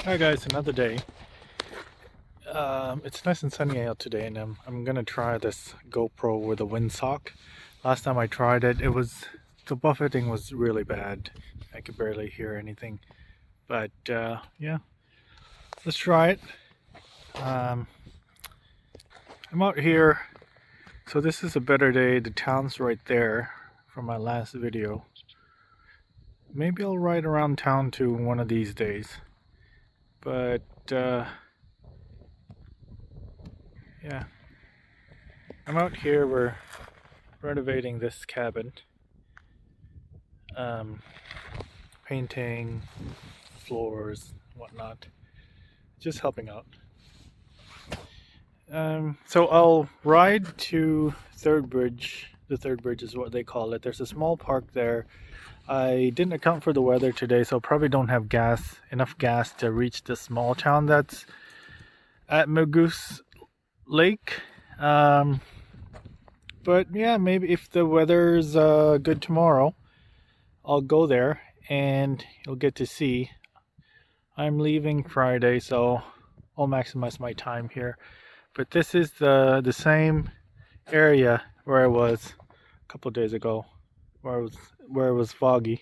Hi guys, another day. It's nice and sunny out today, and I'm gonna try this GoPro with a windsock. Last time I tried it, the buffeting was really bad. I could barely hear anything. But yeah, let's try it. Um, I'm out here, so this is a better day. The town's right there from my last video. Maybe I'll ride around town too one of these days. But yeah, I'm out here. We're renovating this cabin, um, painting floors, whatnot, just helping out. So I'll ride to Third Bridge. The Third Bridge is what they call it. There's a small park there. I didn't account for the weather today, so probably don't have enough gas to reach the small town that's at Mogoose Lake. But yeah, maybe if the weather's good tomorrow, I'll go there and you'll get to see. I'm leaving Friday, so I'll maximize my time here. But this is the same area where I was a couple of days ago, where it was foggy.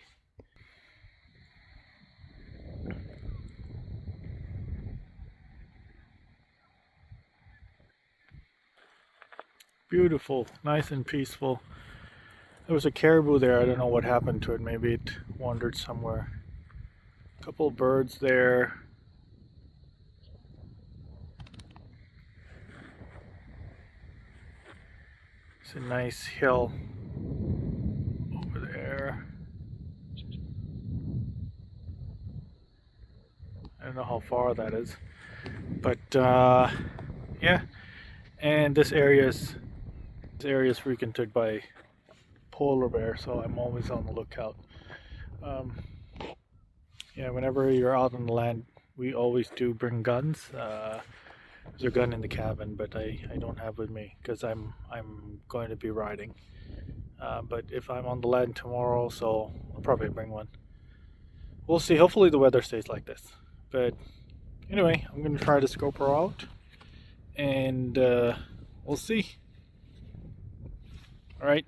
Beautiful, nice and peaceful. There was a caribou there. I don't know what happened to it. Maybe it wandered somewhere. A couple of birds there. It's a nice hill over there. I don't know how far that is, but yeah. And this area is frequented by polar bear, so I'm always on the lookout. Um, yeah, whenever you're out on the land, we always do bring guns. There's a gun in the cabin, but I don't have with me because I'm going to be riding. But if I'm on the land tomorrow, so I'll probably bring one. We'll see. Hopefully the weather stays like this. But anyway, I'm going to try this GoPro out, and we'll see. All right.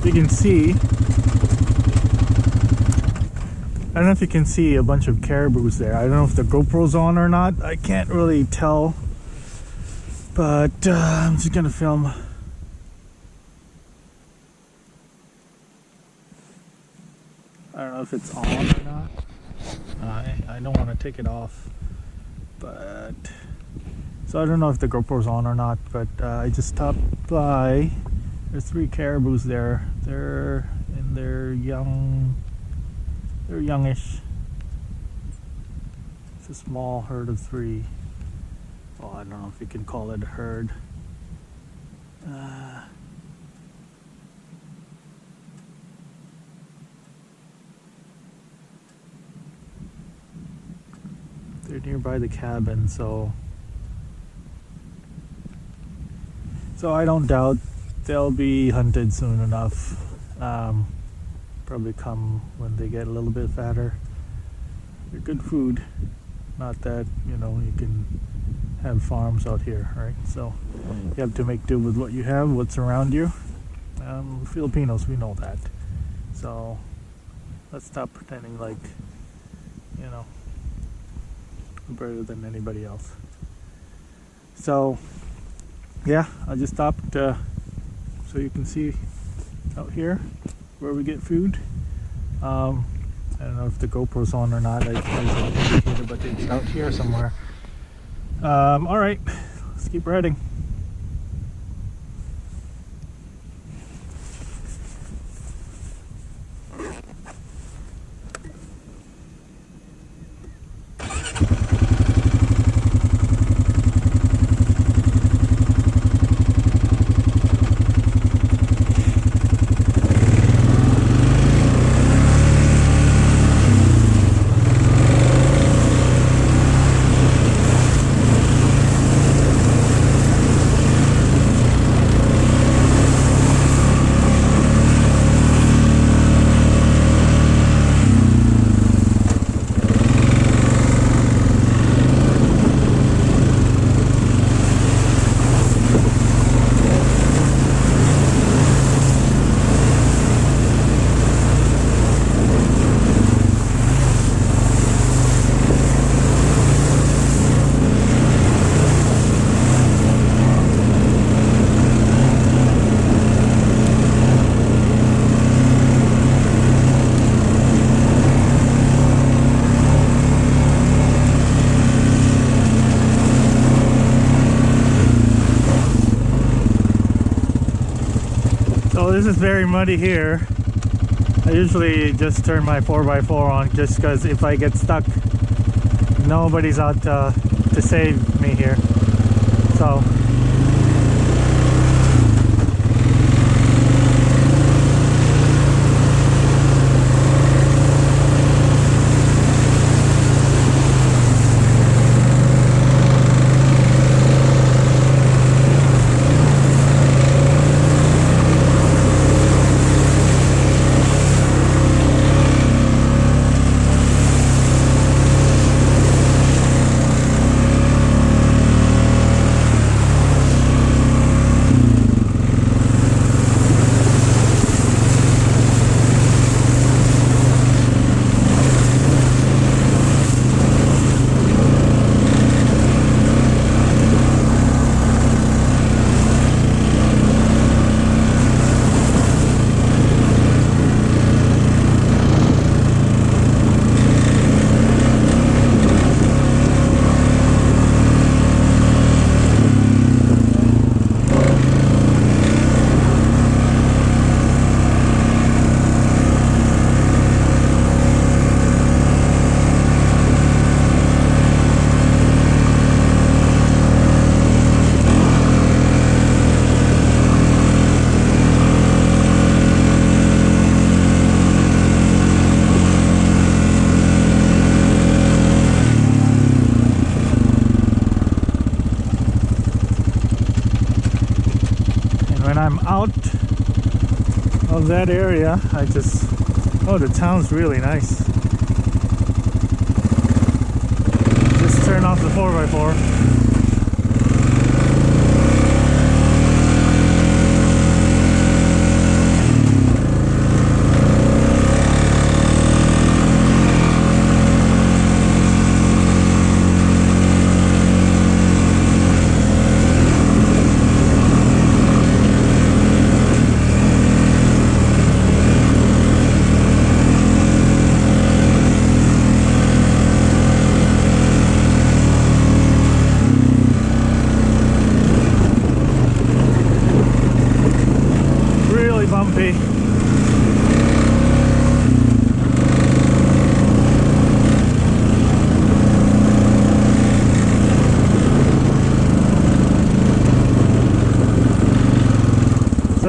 You can see, I don't know if you can see a bunch of caribous there. I don't know if the GoPro's on or not. I can't really tell, but I'm just gonna film. I don't know if it's on or not. I don't want to take it off, but so I don't know if the GoPro's on or not. But I just stopped by. There's 3 caribous there. They're in their young. They're youngish. It's a small herd of 3. Well, I don't know if you can call it a herd. They're nearby the cabin, so I don't doubt they'll be hunted soon enough. Probably come when they get a little bit fatter. They're good food. Not that, you can have farms out here, right? So you have to make do with what you have, what's around you. Filipinos, we know that. So let's stop pretending like, we're better than anybody else. So yeah, I just stopped so you can see out here where we get food. I don't know if the GoPro's on or not. I use an indicator, but it's out here somewhere. All right, let's keep riding. So this is very muddy here. I usually just turn my 4x4 on just because if I get stuck, nobody's out to save me here. So when I'm out of that area, oh, the town's really nice. Just turn off the 4x4.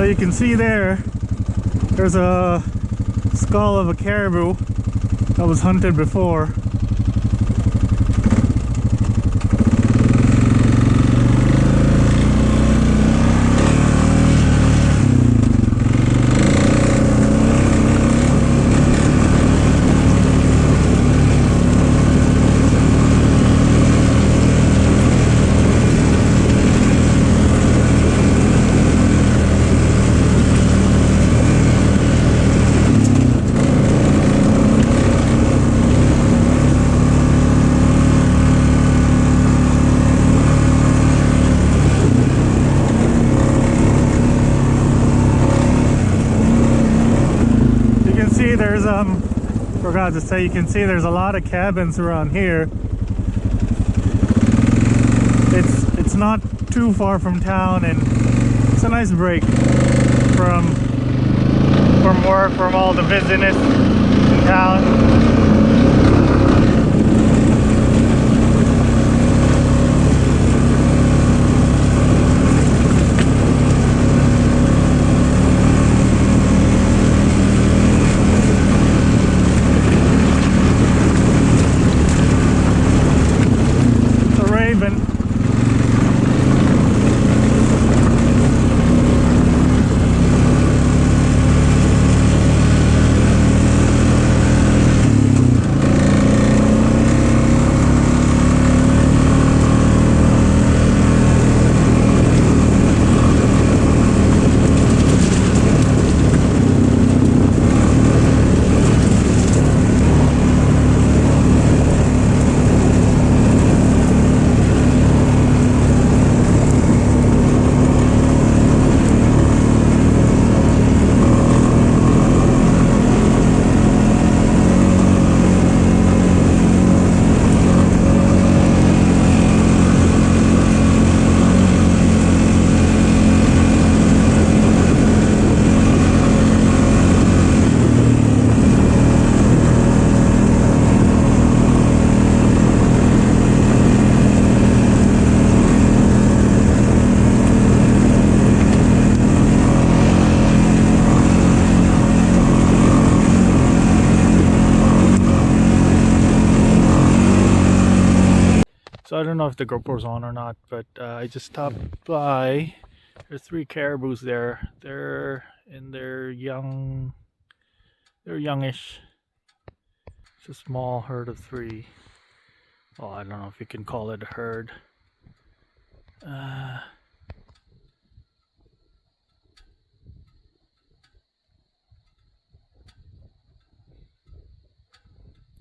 you can see there's a skull of a caribou that was hunted before. There's forgot to say, you can see there's a lot of cabins around here. It's not too far from town, and it's a nice break from work, from all the busyness in town. So I don't know if the GoPro's on or not, but I just stopped by. There's 3 caribous there. They're in their youngish. It's a small herd of 3. Well, I don't know if you can call it a herd.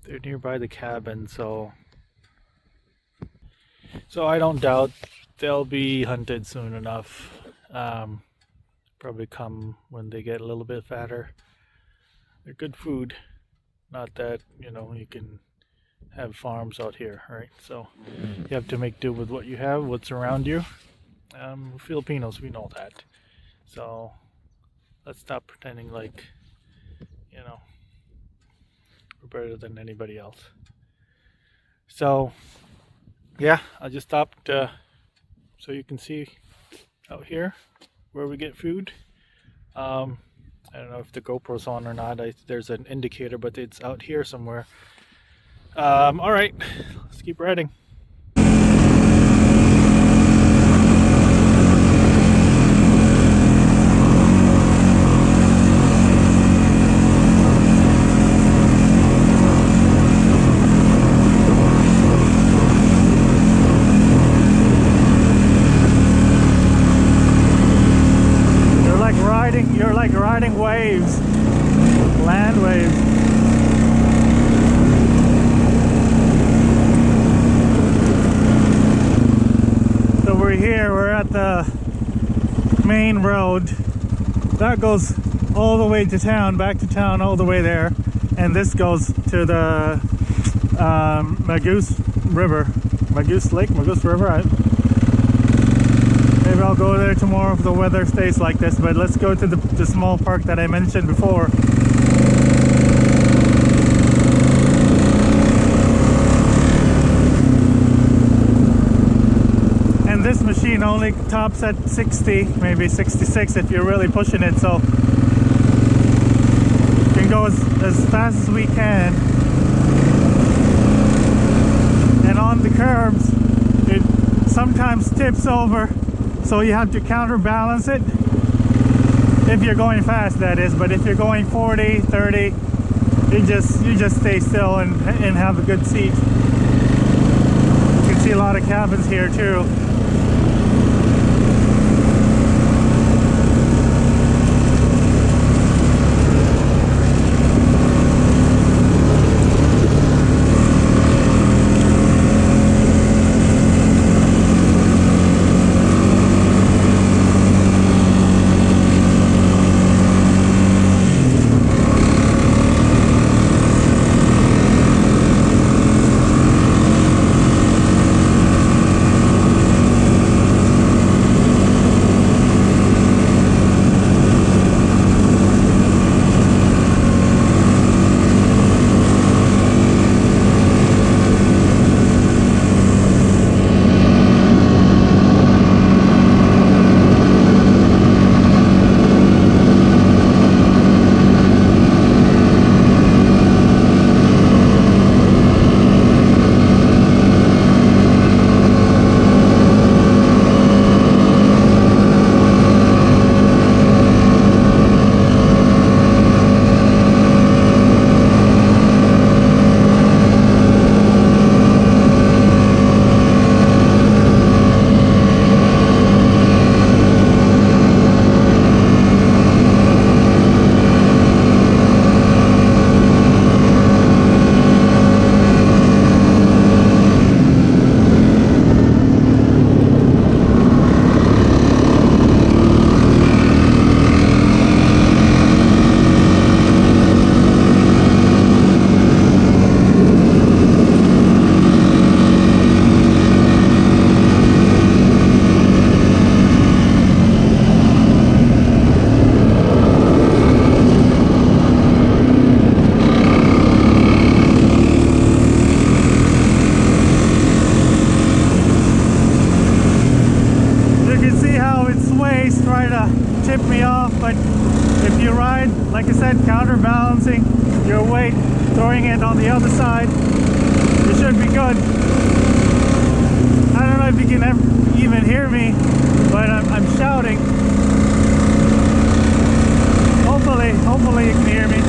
They're nearby the cabin, so I don't doubt they'll be hunted soon enough. Probably come when they get a little bit fatter. They're good food. Not that, you can have farms out here, right? So you have to make do with what you have, what's around you. Filipinos, we know that. So let's stop pretending like, we're better than anybody else. So yeah, I just stopped so you can see out here where we get food. I don't know if the GoPro's on or not. There's an indicator, but it's out here somewhere. All right, let's keep riding. You're like riding waves, land waves. So we're at the main road that goes all the way to town, back to town, all the way there, and this goes to the Magoose River, Magoose River. Maybe I'll go there tomorrow if the weather stays like this, but let's go to the small park that I mentioned before. And this machine only tops at 60, maybe 66 if you're really pushing it, so we can go as fast as we can. And on the curbs, it sometimes tips over, so you have to counterbalance it. If you're going fast, that is. But if you're going 40, 30, you just stay still and have a good seat. You can see a lot of cabins here too. Tip me off, but if you ride, like I said, counterbalancing your weight, throwing it on the other side, you should be good. I don't know if you can even hear me, but I'm shouting. Hopefully you can hear me.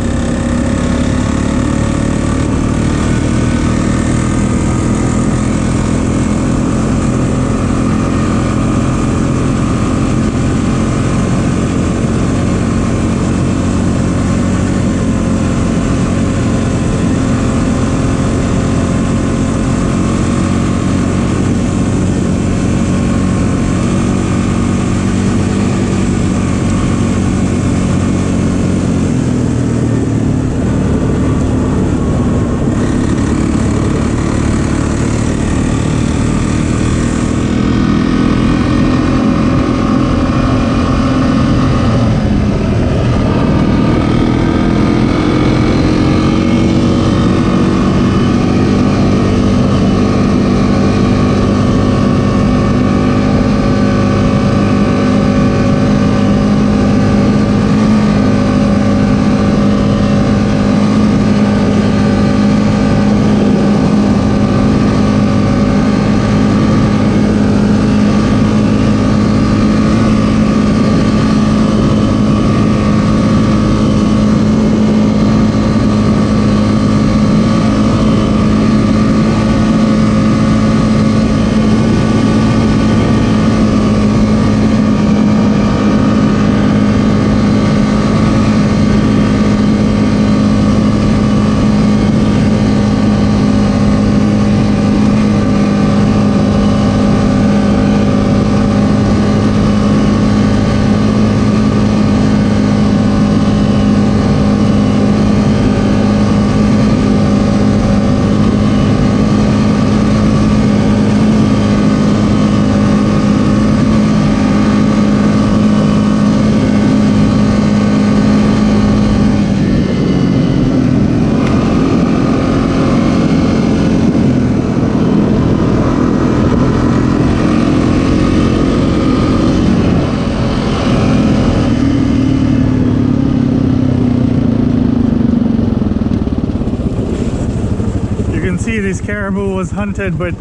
can see this caribou was hunted, but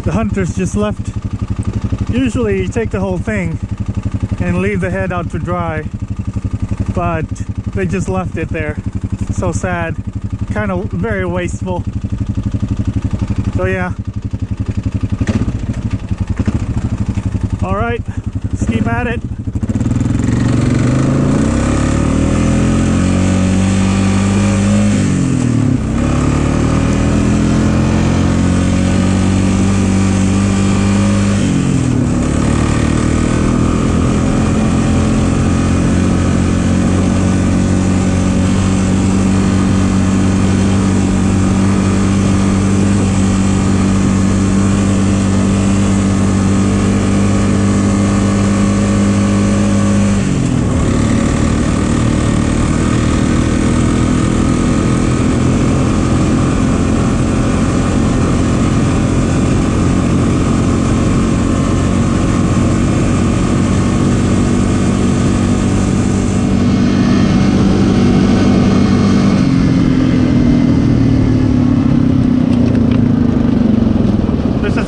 the hunters just left. Usually you take the whole thing and leave the head out to dry, but they just left it there. So sad, kind of very wasteful. So yeah. All right, let's keep at it.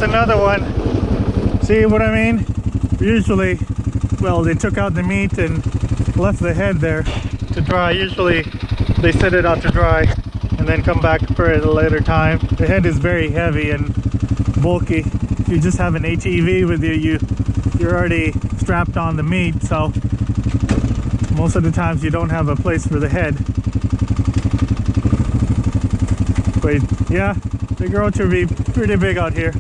Another one. See what I mean? Usually, well, they took out the meat and left the head there to dry. Usually they set it out to dry and then come back for it at a later time. The head is very heavy and bulky. If you just have an ATV with you, you're already strapped on the meat, so most of the times you don't have a place for the head. But yeah, they grow to be pretty big out here.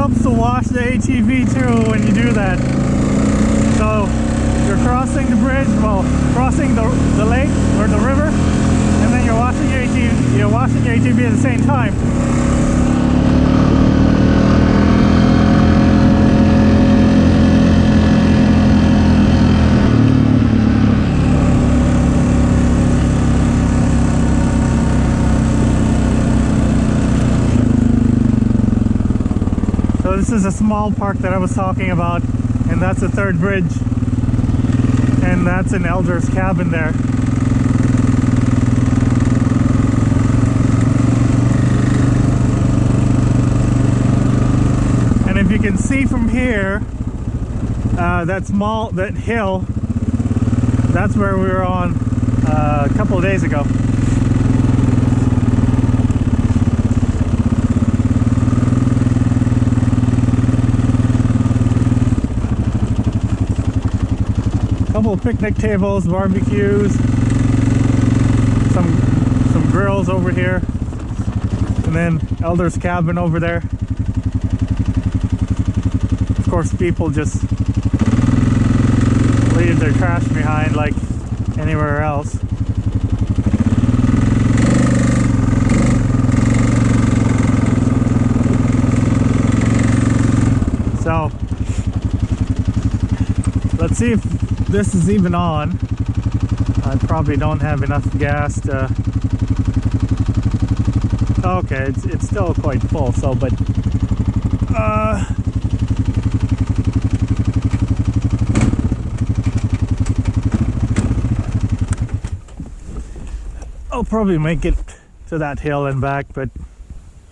helps to wash the ATV too when you do that. So you're crossing the bridge, well, crossing the lake or the river, and then you're washing your ATV at the same time. So this is a small park that I was talking about, and that's the third bridge, and that's an elder's cabin there. And if you can see from here, that hill, that's where we were on a couple of days ago. Couple of picnic tables, barbecues, some grills over here, and then elder's cabin over there. Of course, people just leave their trash behind like anywhere else. So let's see if this is even on. I probably don't have enough gas to... Okay, it's still quite full, so, but I'll probably make it to that hill and back, but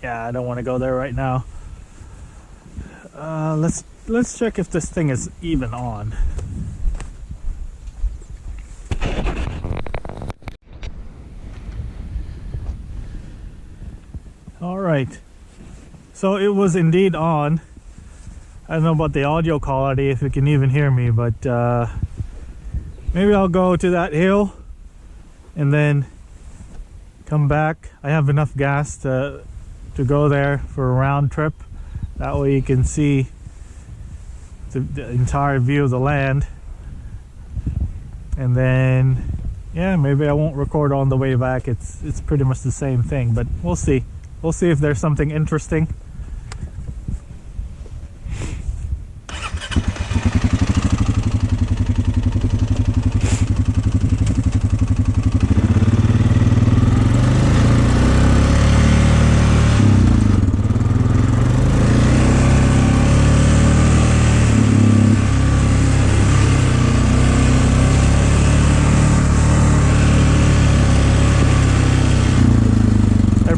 yeah, I don't want to go there right now. Let's check if this thing is even on. Alright, so it was indeed on. I don't know about the audio quality, if you can even hear me, but maybe I'll go to that hill and then come back. I have enough gas to go there for a round trip. That way you can see the entire view of the land. And then, yeah, maybe I won't record on the way back. It's pretty much the same thing, but we'll see. We'll see if there's something interesting.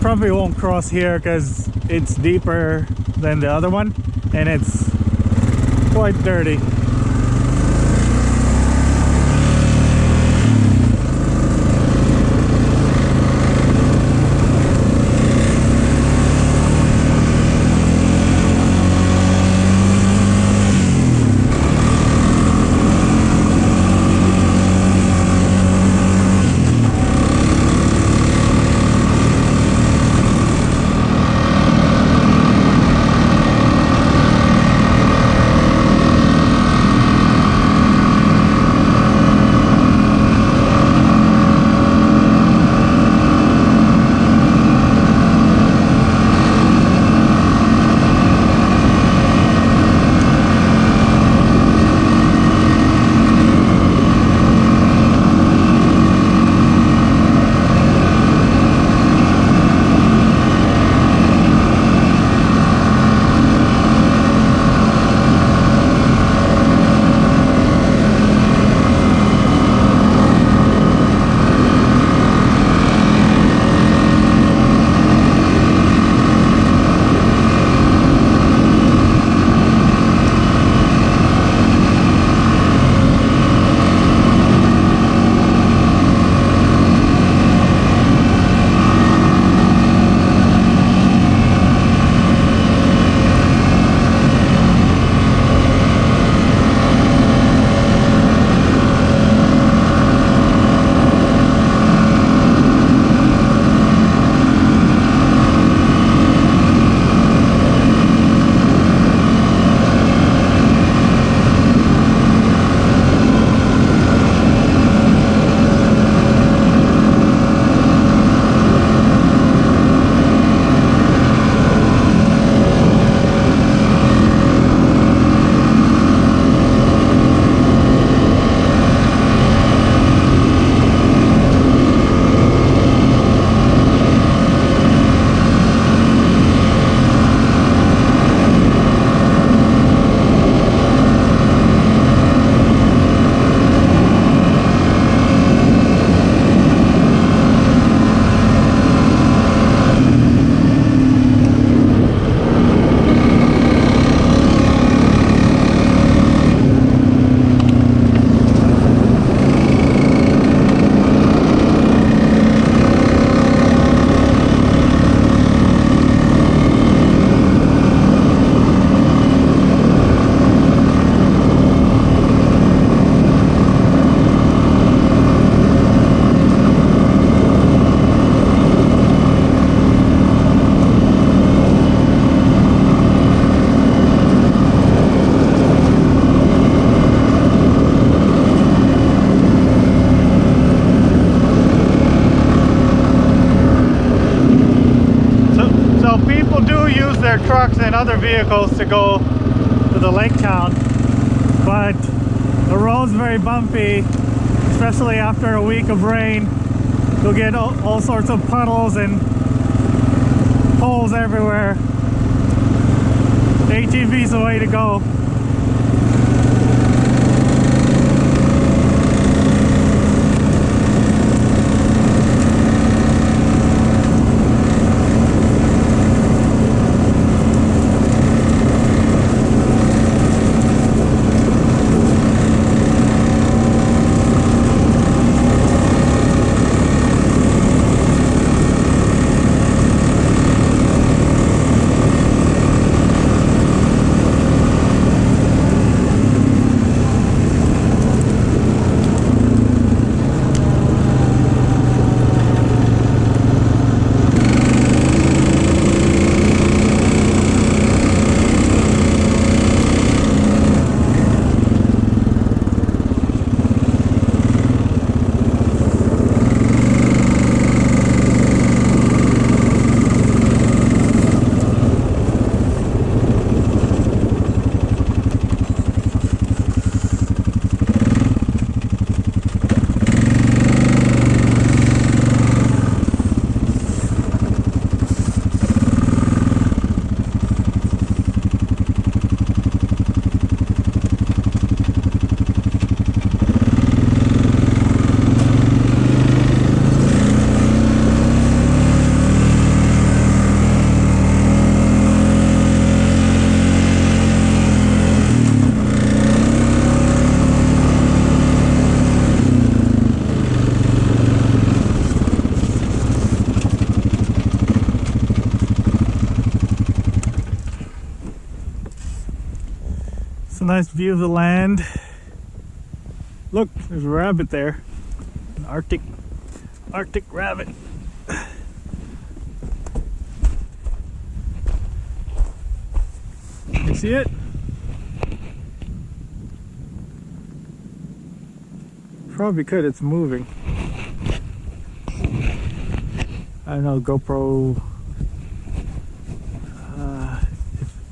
Probably won't cross here because it's deeper than the other one and it's quite dirty. trucks and other vehicles to go to the lake town, but the road's very bumpy, especially after a week of rain. You'll get all sorts of puddles and holes everywhere. The ATV's the way to go. It's a nice view of the land. Look, there's a rabbit there. An Arctic rabbit. You see it? Probably could, it's moving. I don't know, GoPro,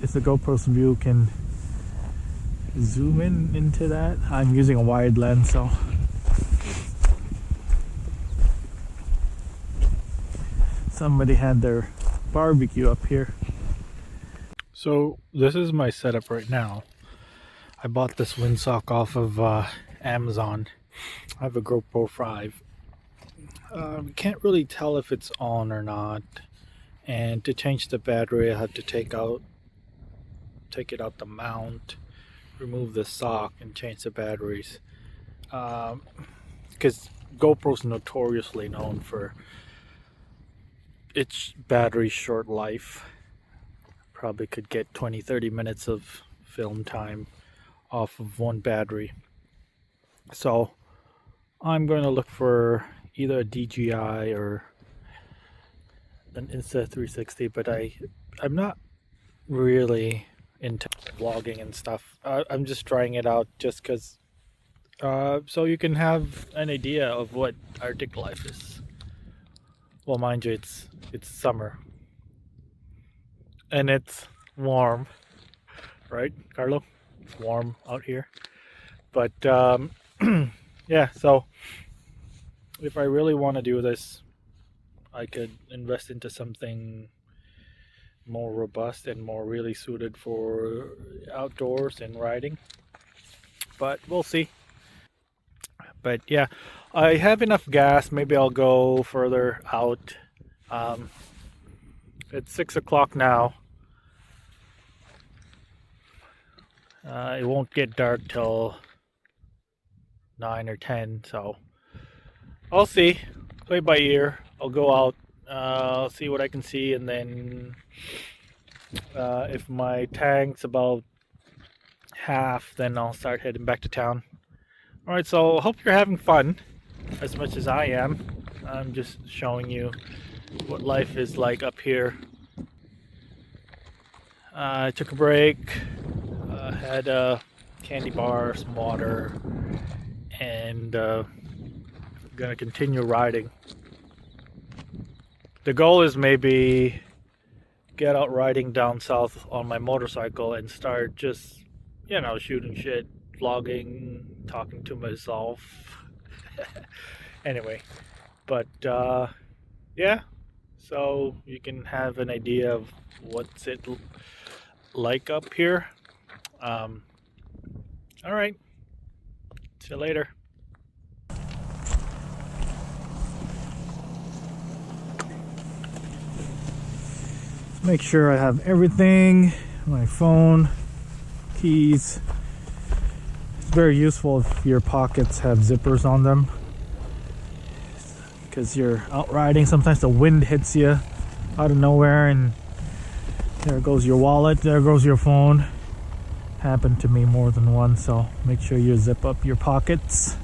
if the GoPro's view can zoom in into that. I'm using a wide lens, so somebody had their barbecue up here. So this is my setup right now. I bought this windsock off of Amazon. I have a GoPro 5. Can't really tell if it's on or not, and to change the battery I had to take it out the mount, remove the sock, and change the batteries, because GoPro's notoriously known for its battery short life. Probably could get 20-30 minutes of film time off of one battery. So I'm going to look for either a DJI or an Insta360, but I'm not really into vlogging and stuff. I'm just trying it out just because so you can have an idea of what Arctic life is. Well, mind you, it's summer and it's warm, right, Carlo? It's warm out here, but yeah, so if I really want to do this, I could invest into something more robust and more really suited for outdoors and riding, but we'll see. But yeah, I have enough gas. Maybe I'll go further out. It's 6 o'clock now. It won't get dark till 9 or 10, so I'll see. Play by ear. I'll go out, I'll see what I can see, and then if my tank's about half, then I'll start heading back to town. Alright, so I hope you're having fun as much as I am. I'm just showing you what life is like up here. I took a break, had a candy bar, some water, and gonna continue riding. The goal is maybe get out riding down south on my motorcycle and start just, shooting shit, vlogging, talking to myself. Anyway, but yeah, so you can have an idea of what's it like up here. All right, see you later. Make sure I have everything, my phone, keys. It's very useful if your pockets have zippers on them, because you're out riding. Sometimes the wind hits you out of nowhere and there goes your wallet, there goes your phone. Happened to me more than once, so make sure you zip up your pockets.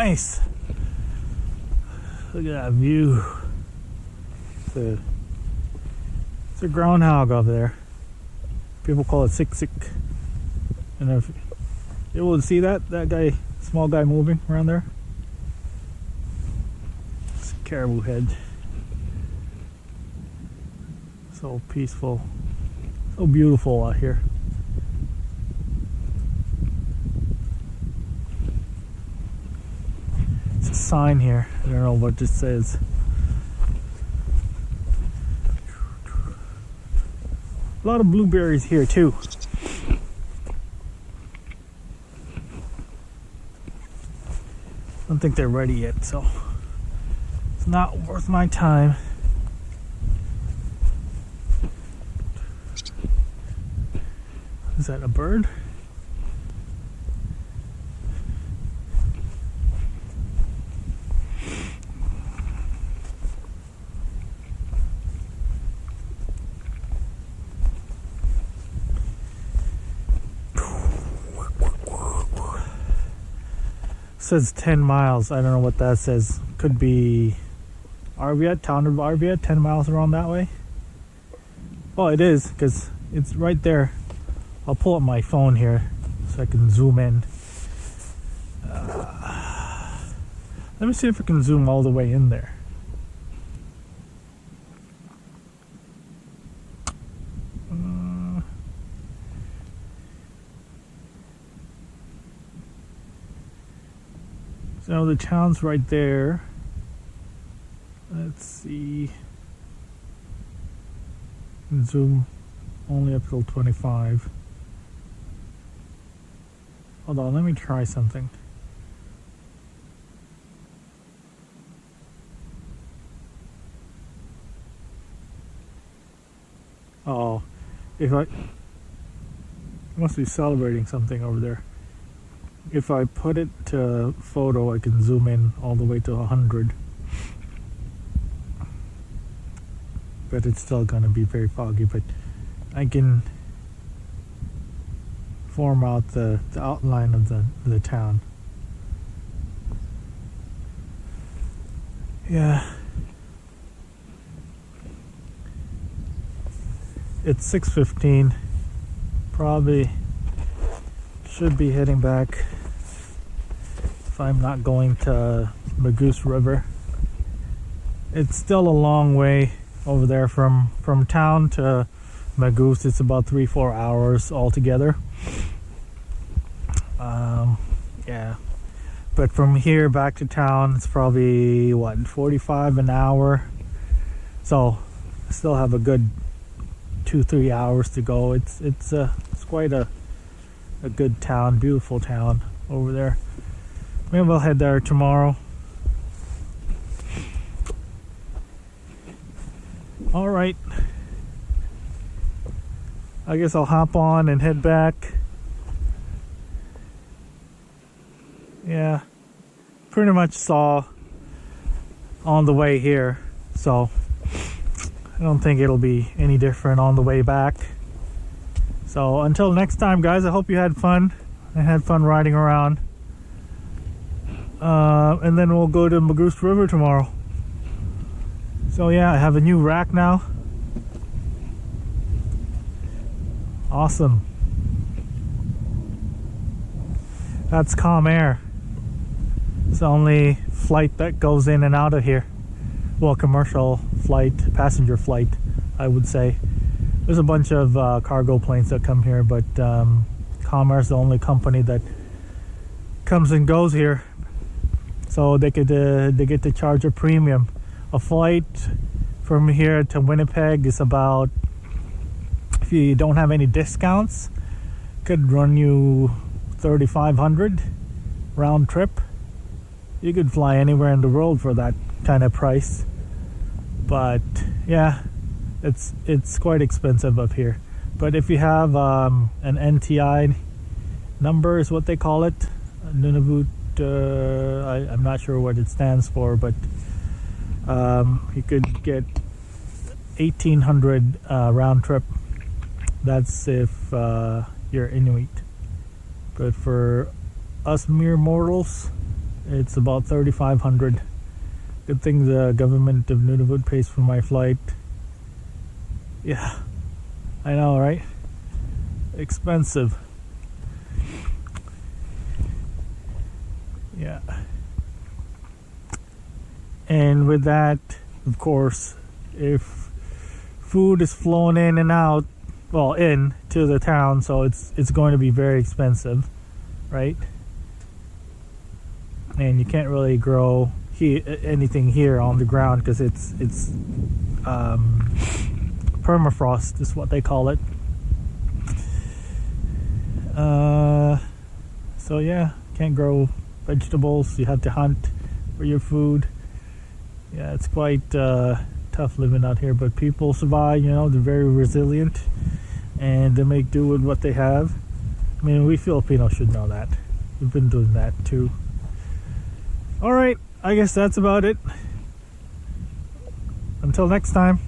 nice. Look at that view. It's a groundhog over there. People call it sick. And if you will see that guy, small guy moving around there. It's a caribou head. So peaceful, so beautiful out here. It's a sign here. I don't know what it says. A lot of blueberries here too. I don't think they're ready yet, so it's not worth my time. Is that a bird? Says 10 miles. I don't know what that says. Could be Arviat, town of Arviat, 10 miles around that way. Oh, it is, because it's right there. I'll pull up my phone here so I can zoom in. Let me see if I can zoom all the way in there. So the town's right there. Let's see. Zoom only up till 25. Hold on, let me try something. Oh, if I must be celebrating something over there. If I put it to photo, I can zoom in all the way to 100. But it's still gonna be very foggy, but I can form out the outline of the town. Yeah. It's 6:15. Probably should be heading back if I'm not going to Magoose River. It's still a long way over there from town to Magoose. It's about 3-4 hours altogether. Yeah, but from here back to town it's probably what, 45 an hour, so I still have a good 2-3 hours to go. It's quite a good town, beautiful town over there. Maybe we'll head there tomorrow. All right, I guess I'll hop on and head back. Yeah, pretty much saw on the way here, so I don't think it'll be any different on the way back. So until next time, guys, I hope you had fun. I had fun riding around. And then we'll go to Magoose River tomorrow. So yeah, I have a new rack now. Awesome. That's Calm Air. It's the only flight that goes in and out of here. Well, commercial flight, passenger flight, I would say. There's a bunch of cargo planes that come here, but Calm Air is the only company that comes and goes here. So they get to charge a premium. A flight from here to Winnipeg is about, if you don't have any discounts, could run you $3,500 round trip. You could fly anywhere in the world for that kind of price, but yeah, it's quite expensive up here. But if you have an NTI number is what they call it, Nunavut, I'm not sure what it stands for, but you could get 1,800 round trip. That's if you're Inuit. But for us mere mortals, It's about 3,500. Good thing the government of Nunavut pays for my flight. Yeah, I know, right? Expensive. Yeah. And with that, of course, if food is flown in and out, well, in to the town, so it's going to be very expensive, right? And you can't really grow anything here on the ground because it's permafrost is what they call it. So yeah, can't grow vegetables. You have to hunt for your food. Yeah, it's quite tough living out here, but people survive. You know, they're very resilient, and they make do with what they have. I mean, we Filipinos should know that. We've been doing that too. All right, I guess that's about it. Until next time.